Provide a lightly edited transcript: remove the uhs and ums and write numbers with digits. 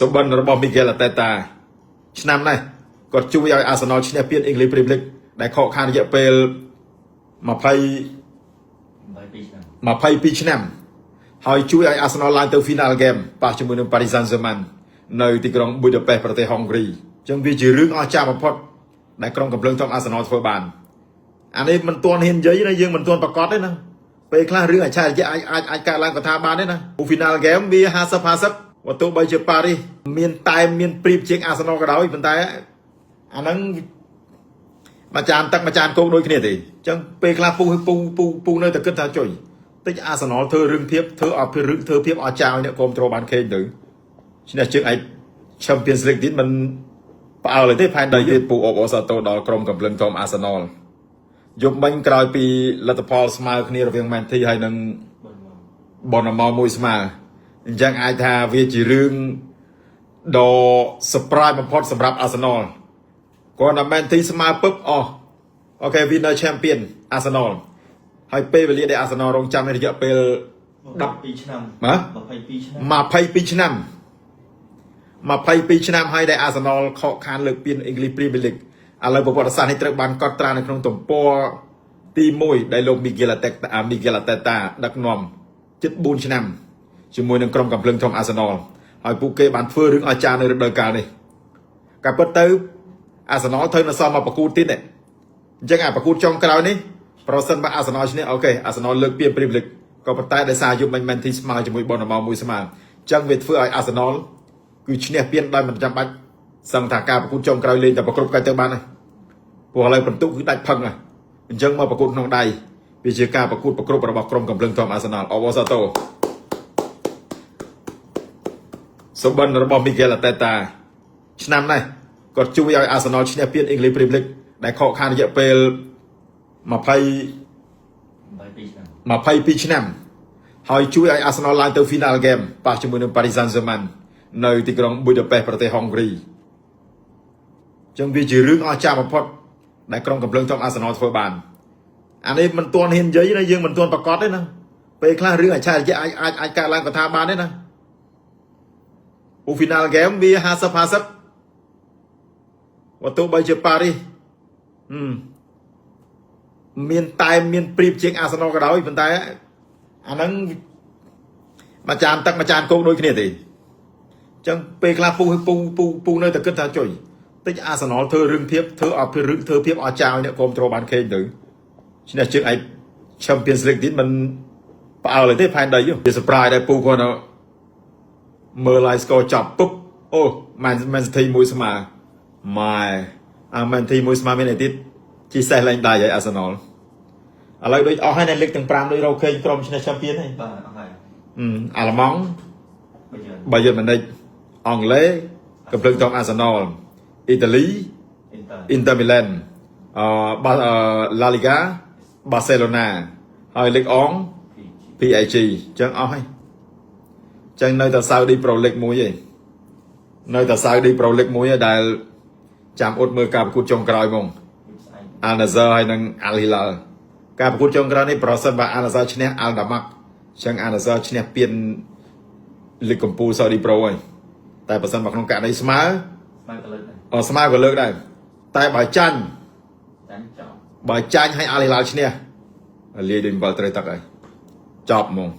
សម្បត្តិរបស់មីហ្គេលអាតេតាឆ្នាំនេះគាត់ជួយឲ្យអាសណលឈ្នះពានអ៊ីងលីព្រីមលីកដែលខកខានរយៈពេល22ឆ្នាំហើយជួយឲ្យអាសណលឡើងទៅ Final Game ប៉ះជាមួយនឹង Paris Saint-Germain នៅទីក្រុង Budapest ប្រទេសហុងគ្រីអញ្ចឹងវាជារឿងអស្ចារ្យបំផុតដែលក្រុមកំភ្លើងធំអាសណលធ្វើបានអានេះមិនទាន់ហ៊ាននិយាយណាយើងមិនទាន់ប្រកាសទេណាពេលខ្លះរឿងអច្ឆរិយៈអាចកើតឡើងក៏ថាបានទេណា Final Game វា50-50បើទោះបីជាប៉ារីសមានតែមានព្រៀបជាងអាសណលក៏ដោយប៉ុន្តែអាហ្នឹងមួយចានទឹកមួយចានគោកដូចគ្នាទេអញ្ចឹងពេលខ្លះពូនៅតែគិតថាចុយតិចអាសណលធ្វើរឿងភាពធ្វើអភិរឹកធ្វើភាពអស្ចារ្យឲ្យអ្នកគ្រប់គ្រងបានខេងទៅឈ្នះជើងឯក Champions League ទៀតមិនផ្អើលទេផែនដីទៀតពូអបអសាទរដល់ក្រុមកំភ្លឹងធំអាសណលយប់មិញក្រោយពីលទ្ធផលស្មើគ្នារវាង Man City ហើយនឹង Bournemouth មួយស្មើអញ្ចឹងអាចថាវាជារឿងដ៏ surprise បំផុតសម្រាប់អាសណលគាត់ថា Man City ស្មើពឹបអូខេ Winner Champion អាសណលហើយពេលវេលាដែលអាសណលរងចាំរយៈពេល12ឆ្នាំ22ឆ្នាំហើយដែលអាសណលខកខានលើកពាន English Premier League ឥឡូវប្រវត្តិសាស្ត្រនេះត្រូវបានកត់ត្រានៅក្នុងទំព័រទី1ដែលលោក Miguel Arteta ដឹកនាំជិត4ឆ្នាំជាមួយនឹងក្រុមកំភ្លើងធំអាសណលហើយពួកគេបានធ្វើរឿងអស្ចារ្យនៅរដូវកាលនេះការពិតទៅអាសណលត្រូវនៅសល់មកប្រកួតទៀតនេះអញ្ចឹងអាប្រកួតចុងក្រោយនេះប្រសិនបើអាសណលឈ្នះអូខេអាសណលលើកពាន Premier League ក៏ប៉ុន្តែដោយសារយុបមិញ Man City ស្មើជាមួយ Bournemouth មួយស្មើអញ្ចឹងវាធ្វើឲ្យអាសណលគឺឈ្នះពានដោយមិនចាំបាច់សឹងថាការប្រកួតចុងក្រោយលេងតែប្រកួតកាច់ទៅបានហើយព្រោះឥឡូវបន្ទុកគឺដាច់ផឹងហើយអញ្ចឹងមកប្រកួតក្នុងដៃវាជាការប្រកួតប្រគ្រប់របស់ក្រុមកំភ្លើងធំអាសណលអបអរសាទរសម្បត្តិរបស់មីហ្គេលអាតេតាឆ្នាំនេះគាត់ជួយឲ្យអាសណលឈ្នះពានអ៊ីងលីព្រីមលីកដែលខកខានរយៈពេល22ឆ្នាំហើយជួយឲ្យអាសណលឡើងទៅ Final Game ប៉ះជាមួយនឹង Paris Saint-Germain នៅទីក្រុង Budapest ប្រទេសហុងគ្រីអញ្ចឹងវាជារឿងអស្ចារ្យបំផុតដែលក្រុមកំភ្លើងធំអាសណលធ្វើបានអានេះមិនទាន់ហ៊ាននិយាយណាយើងមិនទាន់ប្រកាសទេណាពេលខ្លះរឿងអច្ឆរិយៈអាចកើតឡើងក៏ថាបានទេណាFinal Game វា50-50បើទោះបីជាប៉ារីសមានតែមានព្រៀបជាងអាសណលក៏ដោយប៉ុន្តែអាហ្នឹងមួយចានទឹកមួយចានគោកដូចគ្នាទេអញ្ចឹងពេលខ្លះពូនៅតែគិតថាចុយតិចអាសណលធ្វើរឿងភាពធ្វើអភិរឹកធ្វើភាពអស្ចារ្យឲ្យអ្នកគ្រប់គ្រងបានខេងទៅឈ្នះជើងឯក Champions League ទៀតមិនផ្អើលទេផែនដីវា surprise ដែរពូគាត់មើល live score ចប់ពុបអូ Man City មួយស្មើម៉ែMan City មួយស្មើមានអីទៀតជីសេះឡើងដៃហើយអាសណលឥឡូវដូចអស់ហើយនៅលេខទាំង5ដូចរកឃើញក្រុមឈ្នះ Champion ហើយបាទអស់ហើយអាល្លឺម៉ង់បាយឺនម៉ូនិចអង់គ្លេសកំភ្លើងធំអាសណលអ៊ីតាលីអ៊ីនតើមីឡានឡាលីហ្កាបាសេឡូណាហើយលេខអង់ PSG អញ្ចឹងអស់ហើយចឹងនៅតែ Saudi Pro League មួយឯងនៅតែ Saudi Pro League មួយឯងដែលចាំអ៊ុតមើលការប្រកួតចុងក្រោយហ្មង Al Nassr ហើយនឹង Al Hilal ការប្រកួតចុងក្រោយនេះប្រសិនបើ Al Nassr ឈ្នះ Al Damak ចឹង Al Nassr ឈ្នះពាន League កំពូល Saudi Pro ហើយតែប្រសិនបើក្នុងករណីស្មើក៏លើកដែរតែបើចាញ់ឲ្យ Al Hilal ឈ្នះលាយដូច7 ត្រីទឹកហើយចប់ហ្មង